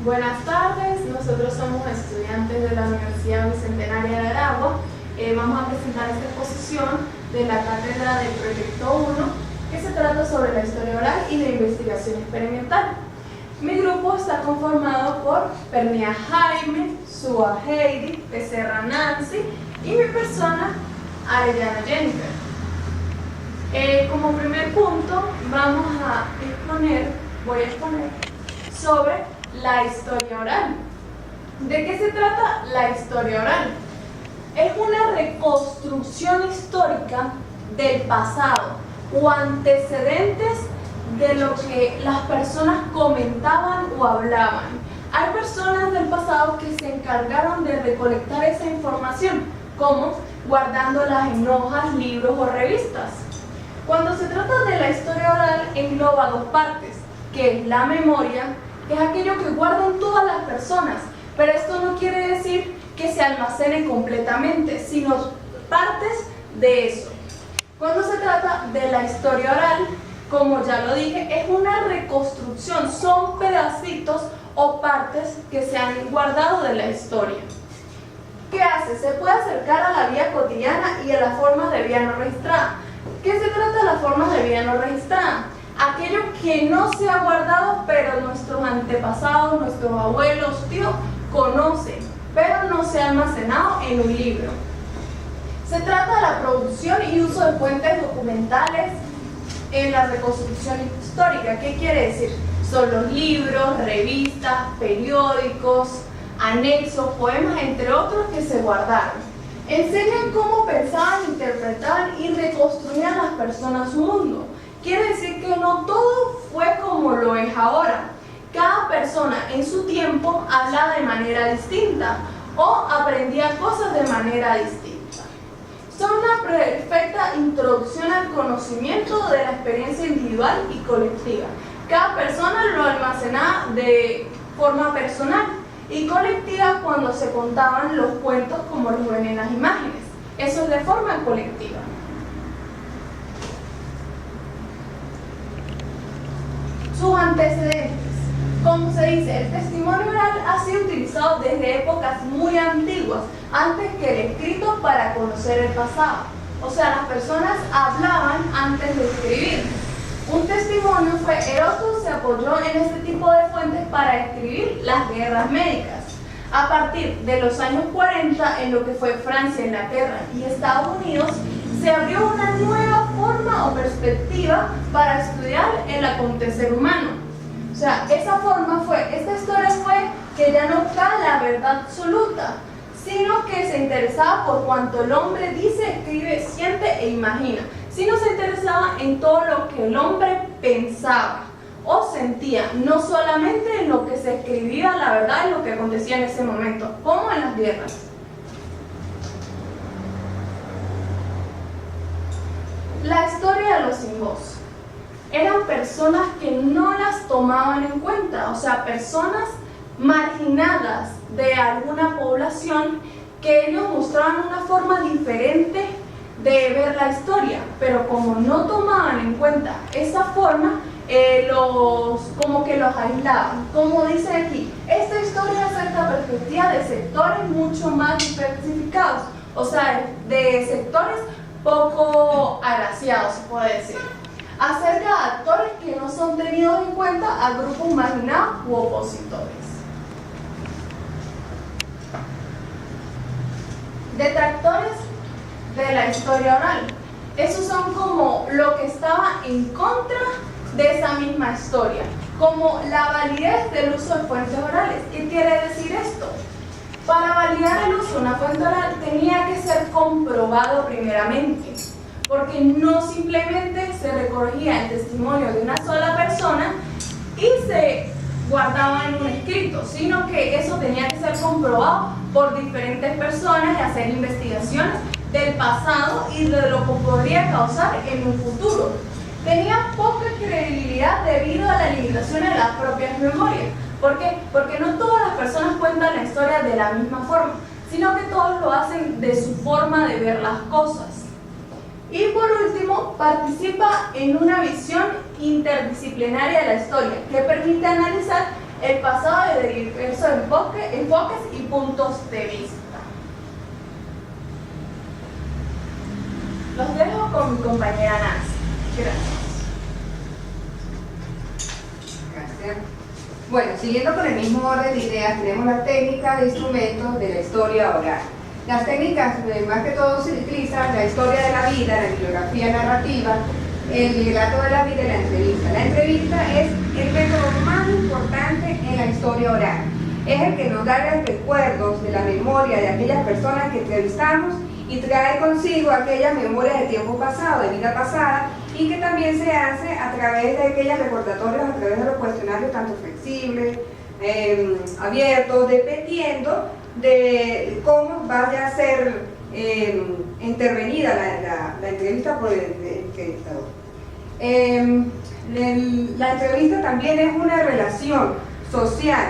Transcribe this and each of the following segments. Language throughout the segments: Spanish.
Buenas tardes, nosotros somos estudiantes de la Universidad Bicentenaria de Aragua. Vamos a presentar esta exposición de la cátedra del Proyecto 1, que se trata sobre la historia oral y la investigación experimental. Mi grupo está conformado por Pernia Jaime, Sua Heidi, Becerra Nancy y mi persona, Arellano Jennifer. Como primer punto, voy a exponer sobre la historia oral. ¿De qué se trata la historia oral? Es una reconstrucción histórica del pasado o antecedentes de lo que las personas comentaban o hablaban. Hay personas del pasado que se encargaron de recolectar esa información, como guardándolas en hojas, libros o revistas. Cuando se trata de la historia oral, engloba dos partes, que es la memoria, que es aquello que guardan todas las personas, pero esto no quiere decir que se almacene completamente, sino partes de eso. Cuando se trata de la historia oral, como ya lo dije, es una reconstrucción, son pedacitos o partes que se han guardado de la historia. ¿Qué hace? Se puede acercar a la vida cotidiana y a las formas de vida no registrada. ¿Qué se trata de las formas de vida no registrada? Aquello que no se ha guardado, pero nuestros antepasados, nuestros abuelos, tíos, conocen, pero no se ha almacenado en un libro. Se trata de la producción y uso de fuentes documentales en la reconstrucción histórica. ¿Qué quiere decir? Son los libros, revistas, periódicos, anexos, poemas, entre otros, que se guardaron. Enseñan cómo pensaban, interpretaban y reconstruían las personas su mundo. Quiere decir que no todo fue como lo es ahora. Cada persona en su tiempo hablaba de manera distinta o aprendía cosas de manera distinta. Son una perfecta introducción al conocimiento de la experiencia individual y colectiva. Cada persona lo almacenaba de forma personal y colectiva cuando se contaban los cuentos como los ven en las imágenes. Eso es de forma colectiva. Sus antecedentes. Como se dice, el testimonio oral ha sido utilizado desde épocas muy antiguas, antes que el escrito, para conocer el pasado. O sea, las personas hablaban antes de escribir. Un testimonio Heródoto se apoyó en este tipo de fuentes para escribir las guerras médicas. A partir de los años 40, en lo que fue Francia, Inglaterra y Estados Unidos, se abrió una nueva forma o perspectiva para estudiar el acontecer humano. O sea, esta historia fue que ya no cae la verdad absoluta, sino que se interesaba por cuanto el hombre dice, escribe, siente e imagina, sino se interesaba en todo lo que el hombre pensaba o sentía, no solamente en lo que se escribía, la verdad, en lo que acontecía en ese momento, como en las guerras. La historia de los sin voz. Eran personas que no las tomaban en cuenta, o sea, personas marginadas de alguna población que ellos mostraban una forma diferente de ver la historia, pero como no tomaban en cuenta esa forma, como que los aislaban. Como dice aquí, esta historia acerca de perspectiva de sectores mucho más diversificados, o sea, de sectores poco agraciados, se puede decir, acerca de actores que no son tenidos en cuenta a grupos marginados u opositores. Detractores de la historia oral. Esos son como lo que estaba en contra de esa misma historia, como la validez del uso de fuentes orales. ¿Qué quiere decir esto? Para validar el uso de una fuente oral tenía que ser comprobado primeramente, porque no simplemente se recogía el testimonio de una sola persona y se guardaba en un escrito, sino que eso tenía que ser comprobado por diferentes personas y hacer investigaciones del pasado y de lo que podría causar en un futuro. Tenía poca credibilidad debido a la limitación de las propias memorias. ¿Por qué? Porque no todas las personas cuentan la historia de la misma forma, sino que todos lo hacen de su forma de ver las cosas. Y por último, participa en una visión interdisciplinaria de la historia, que permite analizar el pasado de diversos enfoques y puntos de vista. Los dejo con mi compañera Nancy. Gracias. Gracias. Bueno, siguiendo con el mismo orden de ideas, tenemos la técnica de instrumentos de la historia oral. Las técnicas, más que todo, se utilizan la historia de la vida, la bibliografía narrativa, el relato de la vida y la entrevista. La entrevista es el método más importante en la historia oral. Es el que nos da los recuerdos de la memoria de aquellas personas que entrevistamos y trae consigo aquellas memorias de tiempo pasado, de vida pasada, y que también se hace a través de aquellos recordatorios, a través de los cuestionarios tanto flexibles, abiertos, dependiendo de cómo vaya a ser intervenida la entrevista por el entrevistador. La entrevista también es una relación social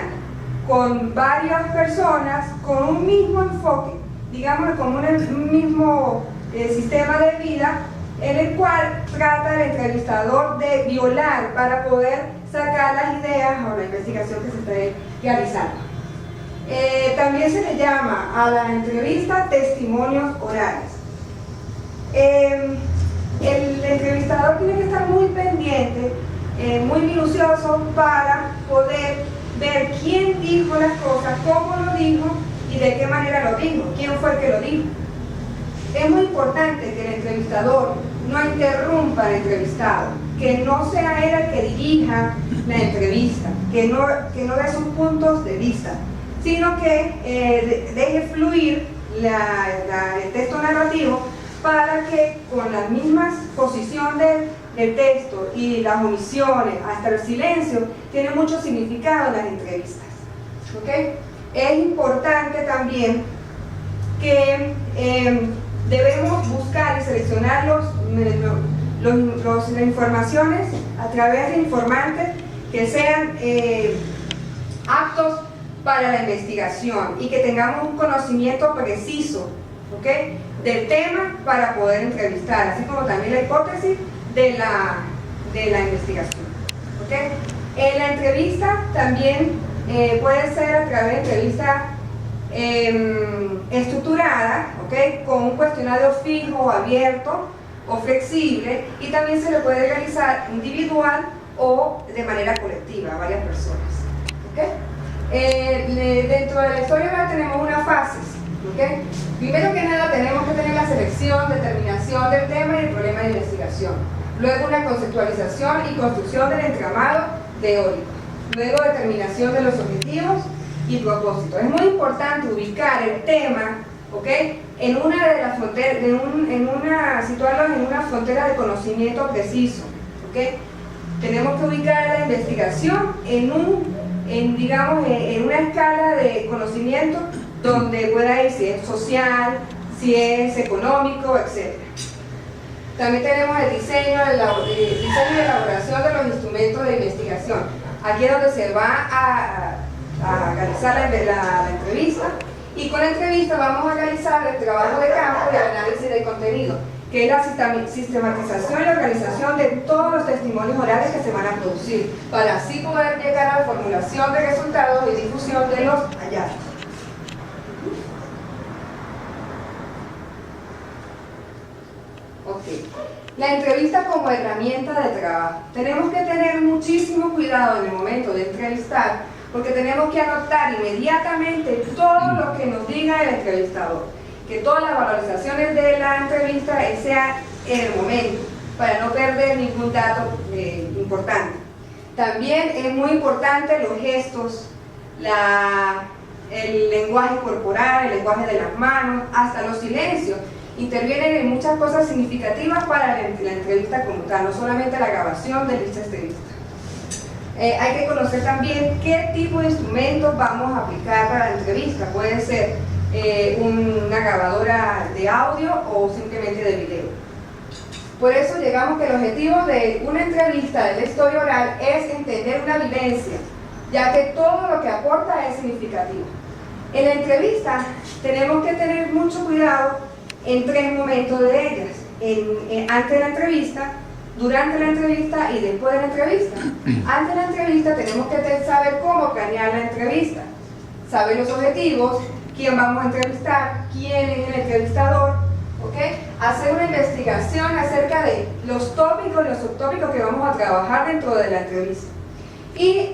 con varias personas con un mismo enfoque, digamos con un mismo sistema de vida, en el cual trata el entrevistador de violar para poder sacar las ideas o la investigación que se esté realizando. También se le llama a la entrevista testimonios orales. El entrevistador tiene que estar muy pendiente, muy minucioso para poder ver quién dijo las cosas, cómo lo dijo y de qué manera lo dijo, quién fue el que lo dijo. Es muy importante que el entrevistador no interrumpa al entrevistado, que no sea él el que dirija la entrevista, que no dé sus puntos de vista, sino que deje fluir el texto narrativo para que con la misma posición del texto y las omisiones, hasta el silencio, tiene mucho significado en las entrevistas. ¿Okay? Es importante también que debemos buscar y seleccionar las informaciones a través de informantes que sean aptos para la investigación y que tengamos un conocimiento preciso, ¿okay?, del tema para poder entrevistar, así como también la hipótesis de la investigación. ¿Okay? En la entrevista también puede ser a través de entrevista estructurada, ¿okay?, con un cuestionario fijo, abierto o flexible, y también se le puede realizar individual o de manera colectiva a varias personas. ¿Okay? Dentro de la historia oral tenemos unas fases. ¿Okay? Primero que nada tenemos que tener la selección, determinación del tema y el problema de investigación. Luego una conceptualización y construcción del entramado teórico. Luego determinación de los objetivos y propósitos. Es muy importante ubicar el tema, ¿okay?, en una de las fronteras, situarlo en una frontera de conocimiento preciso. ¿Okay? Tenemos que ubicar la investigación en una escala de conocimiento donde pueda ir si es social, si es económico, etc. También tenemos el diseño y elaboración de los instrumentos de investigación. Aquí es donde se va a realizar la entrevista, y con la entrevista vamos a realizar el trabajo de campo y el análisis del contenido, que es la sistematización y organización de todos los testimonios orales que se van a producir, para así poder llegar a la formulación de resultados y difusión de los hallazgos. Okay. La entrevista como herramienta de trabajo. Tenemos que tener muchísimo cuidado en el momento de entrevistar, porque tenemos que anotar inmediatamente todo lo que nos diga el entrevistador, que todas las valorizaciones de la entrevista sean en el momento, para no perder ningún dato importante. También es muy importante los gestos, el lenguaje corporal, el lenguaje de las manos, hasta los silencios. Intervienen en muchas cosas significativas para la entrevista como tal, no solamente la grabación de dicha entrevista. Hay que conocer también qué tipo de instrumentos vamos a aplicar para la entrevista. Puede ser una grabadora de audio o simplemente de video. Por eso llegamos que el objetivo de una entrevista de la historia oral es entender una vivencia, ya que todo lo que aporta es significativo. En la entrevista tenemos que tener mucho cuidado en tres momentos de ellas: antes de la entrevista, durante la entrevista y después de la entrevista. Antes de la entrevista tenemos que saber cómo planear saber los objetivos, quién vamos a entrevistar, quién es el entrevistador, ¿ok? Hacer una investigación acerca de los tópicos y los subtópicos que vamos a trabajar dentro de la entrevista. Y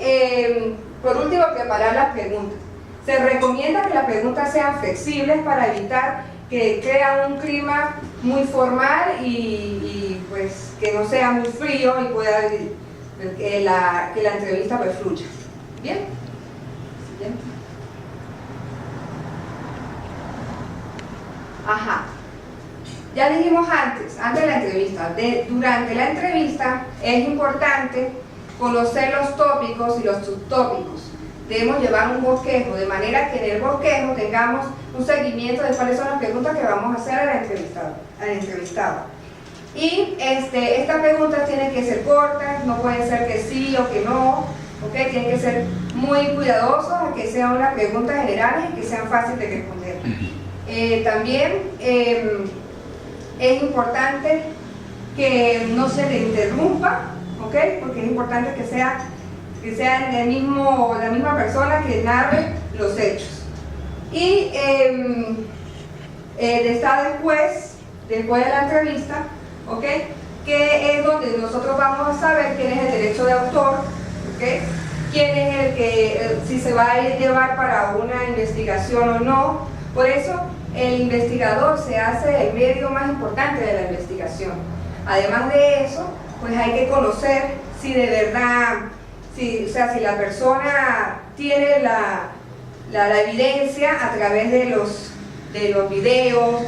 por último, preparar las preguntas. Se recomienda que las preguntas sean flexibles para evitar que crean un clima muy formal y pues que no sea muy frío y pueda que la entrevista pues fluya. ¿Bien? Siguiente. Ajá. Ya dijimos antes de la entrevista, durante la entrevista es importante conocer los tópicos y los subtópicos. Debemos llevar un bosquejo, de manera que en el bosquejo tengamos un seguimiento de cuáles son las preguntas que vamos a hacer al entrevistado. Y estas preguntas tienen que ser cortas, no pueden ser que sí o que no, ¿okay? Tienen que ser muy cuidadosos, a que sean unas preguntas generales y que sean fáciles de responder. También es importante que no se le interrumpa, ¿okay? Porque es importante que sea la misma persona que narre los hechos. Y está después de la entrevista, ¿okay? Que es donde nosotros vamos a saber quién es el derecho de autor, ¿okay? Quién es el que, si se va a llevar para una investigación o no. Por eso el investigador se hace el medio más importante de la investigación. Además de eso, pues hay que conocer si de verdad, si la persona tiene la evidencia a través de los videos,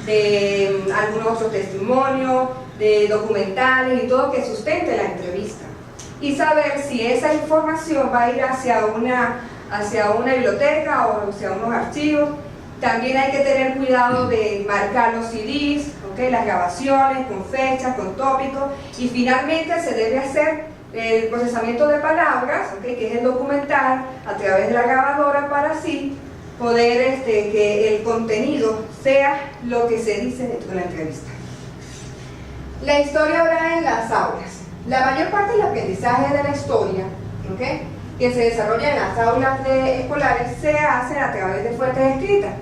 de algunos otros testimonios, de documentales y todo que sustente la entrevista. Y saber si esa información va a ir hacia una biblioteca o hacia unos archivos. También hay que tener cuidado de marcar los CDs, ¿okay? Las grabaciones con fechas, con tópicos, y finalmente se debe hacer el procesamiento de palabras, ¿okay? Que es el documental a través de la grabadora para así poder que el contenido sea lo que se dice dentro de la entrevista. La historia oral en las aulas. La mayor parte del aprendizaje de la historia, ¿okay? Que se desarrolla en las aulas escolares se hace a través de fuentes escritas,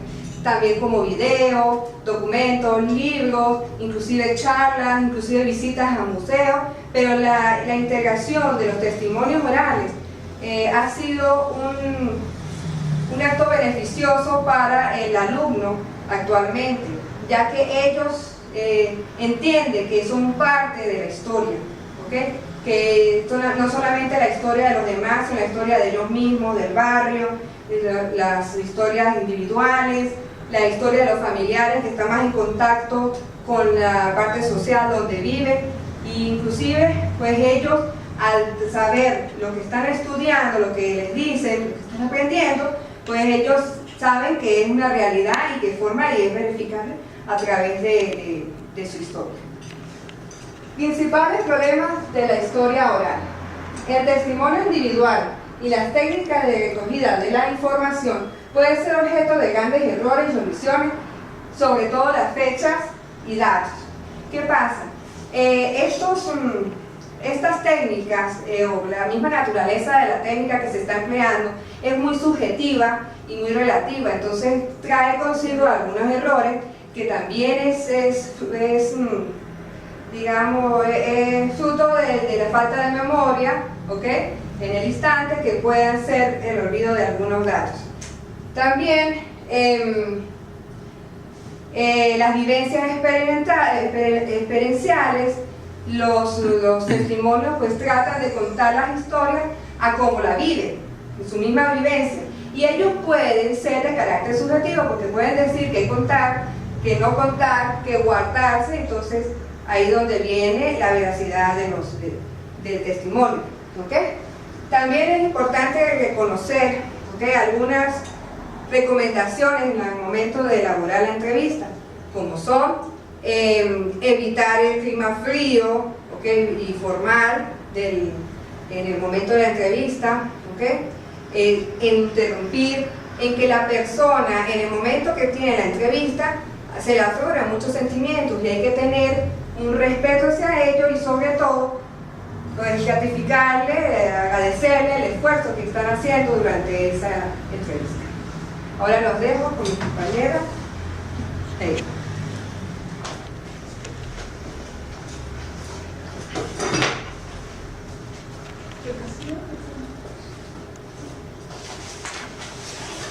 también como videos, documentos, libros, inclusive charlas, inclusive visitas a museos, pero la integración de los testimonios orales ha sido un acto beneficioso para el alumno actualmente, ya que ellos entienden que son parte de la historia, ¿okay? Que no solamente la historia de los demás, sino la historia de ellos mismos, del barrio, las historias individuales, la historia de los familiares que están más en contacto con la parte social donde viven, e inclusive pues ellos al saber lo que están estudiando, lo que les dicen, lo que están aprendiendo, pues ellos saben que es una realidad y que forma y es verificable a través de su historia. Principales problemas de la historia oral. El testimonio individual y las técnicas de recogida de la información pueden ser objeto de grandes errores y omisiones, sobre todo las fechas y datos. ¿Qué pasa? Estas técnicas, o la misma naturaleza de la técnica que se está empleando, es muy subjetiva y muy relativa, entonces trae consigo algunos errores que también es fruto de la falta de memoria, ¿okay? En el instante, que puedan ser el olvido de algunos datos. También las vivencias experienciales, los testimonios pues tratan de contar las historias a cómo la viven, en su misma vivencia, y ellos pueden ser de carácter subjetivo porque pueden decir que contar, que no contar, que guardarse. Entonces ahí donde viene la veracidad del testimonio, ¿okay? También es importante reconocer, ¿okay? Algunas recomendaciones en el momento de elaborar la entrevista, como son evitar el clima frío, ¿okay? Y formal en el momento de la entrevista, ¿okay? Interrumpir, en que la persona en el momento que tiene la entrevista se le afloran muchos sentimientos y hay que tener un respeto hacia ellos y sobre todo pues, gratificarle, agradecerle el esfuerzo que están haciendo durante esa entrevista. Ahora los dejo con mis compañeras.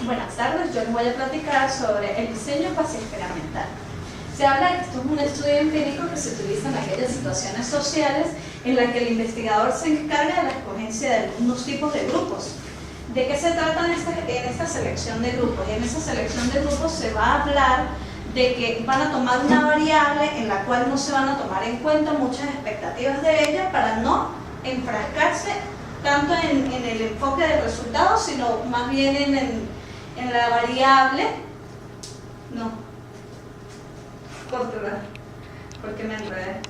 Buenas tardes, yo les voy a platicar sobre el diseño cuasi-experimental. Se habla de que esto es un estudio empírico que se utiliza en aquellas situaciones sociales en las que el investigador se encarga de la escogencia de algunos tipos de grupos. ¿De qué se trata en esta selección de grupos? Y en esa selección de grupos se va a hablar de que van a tomar una variable en la cual no se van a tomar en cuenta muchas expectativas de ella para no enfrascarse tanto en el enfoque del resultado, sino más bien en la variable. No, controlar, porque me enredé.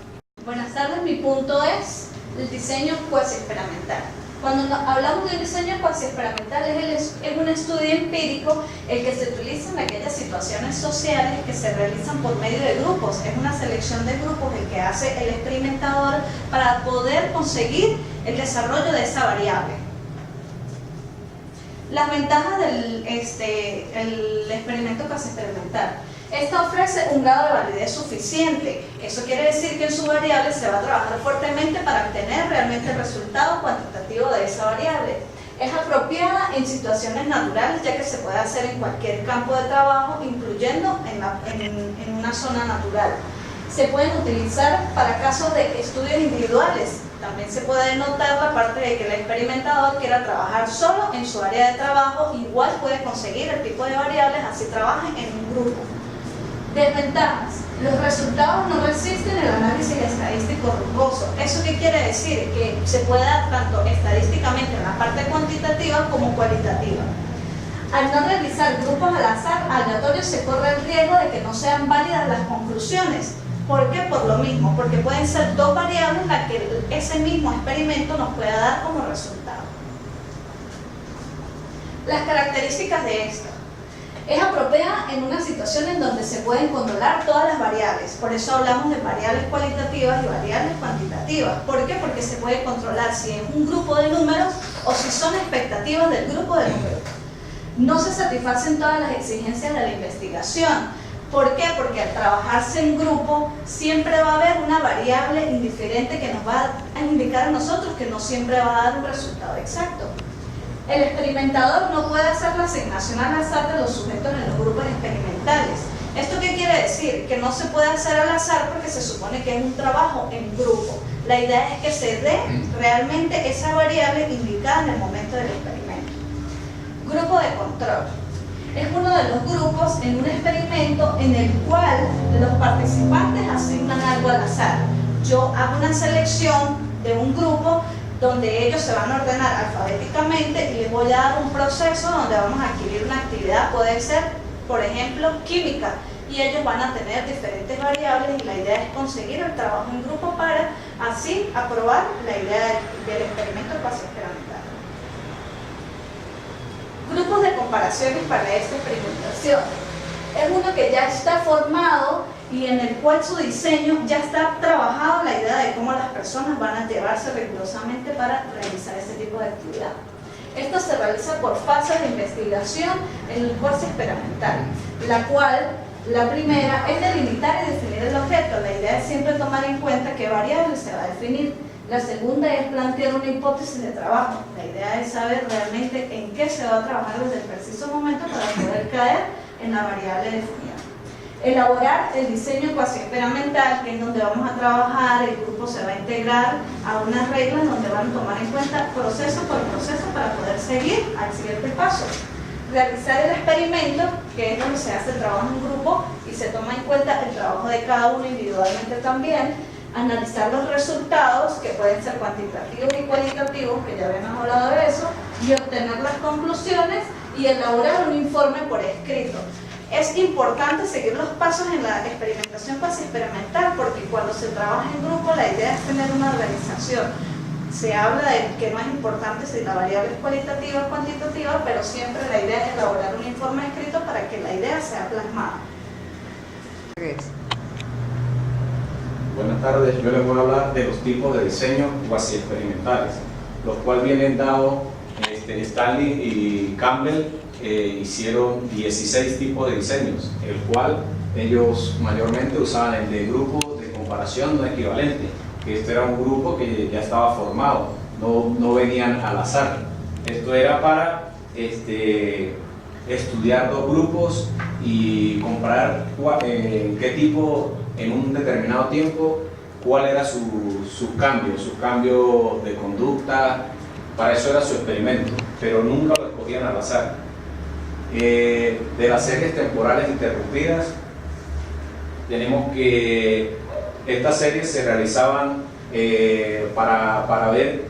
Buenas tardes, mi punto es el diseño cuasi-experimental. Cuando hablamos de un diseño cuasi-experimental es un estudio empírico el que se utiliza en aquellas situaciones sociales que se realizan por medio de grupos. Es una selección de grupos el que hace el experimentador para poder conseguir el desarrollo de esa variable. Las ventajas del el experimento cuasi-experimental. Esta ofrece un grado de validez suficiente. Eso quiere decir que en su variable se va a trabajar fuertemente para obtener realmente el resultado cuantitativo de esa variable. Es apropiada en situaciones naturales, ya que se puede hacer en cualquier campo de trabajo, incluyendo en una zona natural. Se pueden utilizar para casos de estudios individuales. También se puede notar la parte de que el experimentador quiera trabajar solo en su área de trabajo, igual puede conseguir el tipo de variables, así trabajen en un grupo. Desventajas. Los resultados no resisten el análisis estadístico riguroso. ¿Eso qué quiere decir? Que se puede dar tanto estadísticamente en la parte cuantitativa como cualitativa. Al no realizar grupos al azar aleatorios se corre el riesgo de que no sean válidas las conclusiones. ¿Por qué? Por lo mismo, porque pueden ser dos variables las que ese mismo experimento nos pueda dar como resultado. Las características de esta. Es apropiada en una situación en donde se pueden controlar todas las variables. Por eso hablamos de variables cualitativas y variables cuantitativas. ¿Por qué? Porque se puede controlar si es un grupo de números o si son expectativas del grupo de números. No se satisfacen todas las exigencias de la investigación. ¿Por qué? Porque al trabajarse en grupo siempre va a haber una variable indiferente que nos va a indicar a nosotros que no siempre va a dar un resultado exacto. El experimentador no puede hacer la asignación al azar de los sujetos en los grupos experimentales. ¿Esto qué quiere decir? Que no se puede hacer al azar porque se supone que es un trabajo en grupo. La idea es que se dé realmente esa variable indicada en el momento del experimento. Grupo de control. Es uno de los grupos en un experimento en el cual los participantes asignan algo al azar. Yo hago una selección de un grupo donde ellos se van a ordenar alfabéticamente y les voy a dar un proceso donde vamos a adquirir una actividad, puede ser, por ejemplo, química, y ellos van a tener diferentes variables y la idea es conseguir el trabajo en grupo para así aprobar la idea del experimento cuasi-experimental. Grupos de comparaciones para esta experimentación. Es uno que ya está formado y en el cual su diseño ya está trabajado la idea de cómo las personas van a llevarse rigurosamente para realizar ese tipo de actividad. Esto se realiza por fases de investigación en el cuasi-experimental, la cual, la primera, es delimitar y definir el objeto. La idea es siempre tomar en cuenta qué variable se va a definir. La segunda es plantear una hipótesis de trabajo. La idea es saber realmente en qué se va a trabajar desde el preciso momento para poder caer en la variable definida. Elaborar el diseño cuasi-experimental, que es donde vamos a trabajar, el grupo se va a integrar a unas reglas donde van a tomar en cuenta proceso por proceso para poder seguir al siguiente paso. Realizar el experimento, que es donde se hace el trabajo en grupo y se toma en cuenta el trabajo de cada uno individualmente también. Analizar los resultados, que pueden ser cuantitativos y cualitativos, que ya habíamos hablado de eso, y obtener las conclusiones y elaborar un informe por escrito. Es importante seguir los pasos en la experimentación cuasi-experimental porque cuando se trabaja en grupo la idea es tener una organización. Se habla de que no es importante si la variable es cualitativa o cuantitativa, pero siempre la idea es elaborar un informe escrito para que la idea sea plasmada. Buenas tardes, yo les voy a hablar de los tipos de diseño cuasi-experimentales, los cuales vienen dados Stanley y Campbell hicieron 16 tipos de diseños, el cual ellos mayormente usaban el de grupo de comparación no equivalente, que este era un grupo que ya estaba formado, no venían al azar. Esto era para estudiar dos grupos y comparar qué tipo en un determinado tiempo, cuál era su cambio de conducta. Para eso era su experimento, pero nunca lo escogían al azar. De las series temporales interrumpidas, tenemos que estas series se realizaban para ver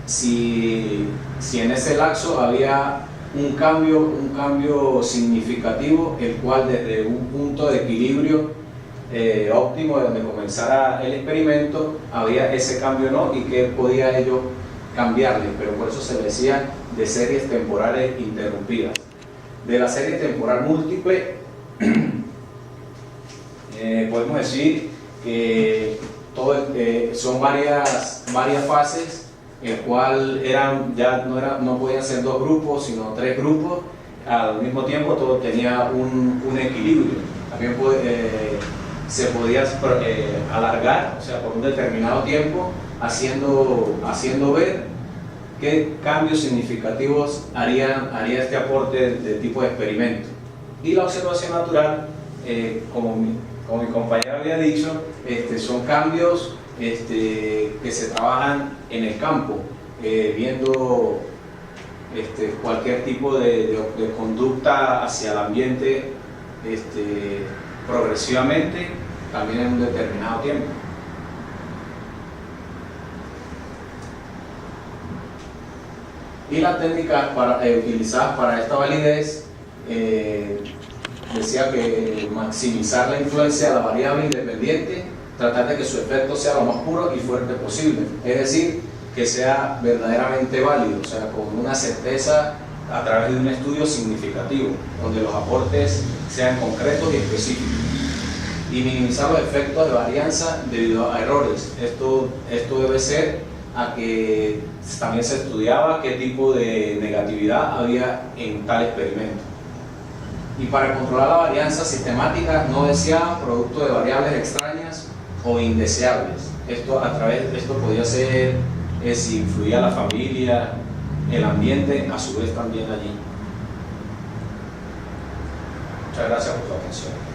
si en ese lapso había un cambio significativo, el cual desde un punto de equilibrio óptimo de donde comenzara el experimento había ese cambio o no, y que podía ello cambiarle, pero por eso se le decía de series temporales interrumpidas. De la serie temporal múltiple podemos decir que son varias fases, el cual no podían ser dos grupos, sino tres grupos. Al mismo tiempo todo tenía un equilibrio. También se podía alargar, o sea, por un determinado tiempo, haciendo ver qué cambios significativos haría este aporte de tipo de experimento. Y la observación natural, como mi compañero había dicho, son cambios que se trabajan en el campo, viendo cualquier tipo de conducta hacia el ambiente progresivamente, también en un determinado tiempo. Y las técnicas utilizadas para esta validez, decía que maximizar la influencia de la variable independiente, tratar de que su efecto sea lo más puro y fuerte posible, es decir, que sea verdaderamente válido, o sea, con una certeza a través de un estudio significativo, donde los aportes sean concretos y específicos, y minimizar los efectos de varianza debido a errores. Esto debe ser a que también se estudiaba qué tipo de negatividad había en tal experimento. Y para controlar la varianza sistemática no deseada, producto de variables extrañas o indeseables. Esto podía ser si influía la familia, el ambiente, a su vez también allí. Muchas gracias por su atención.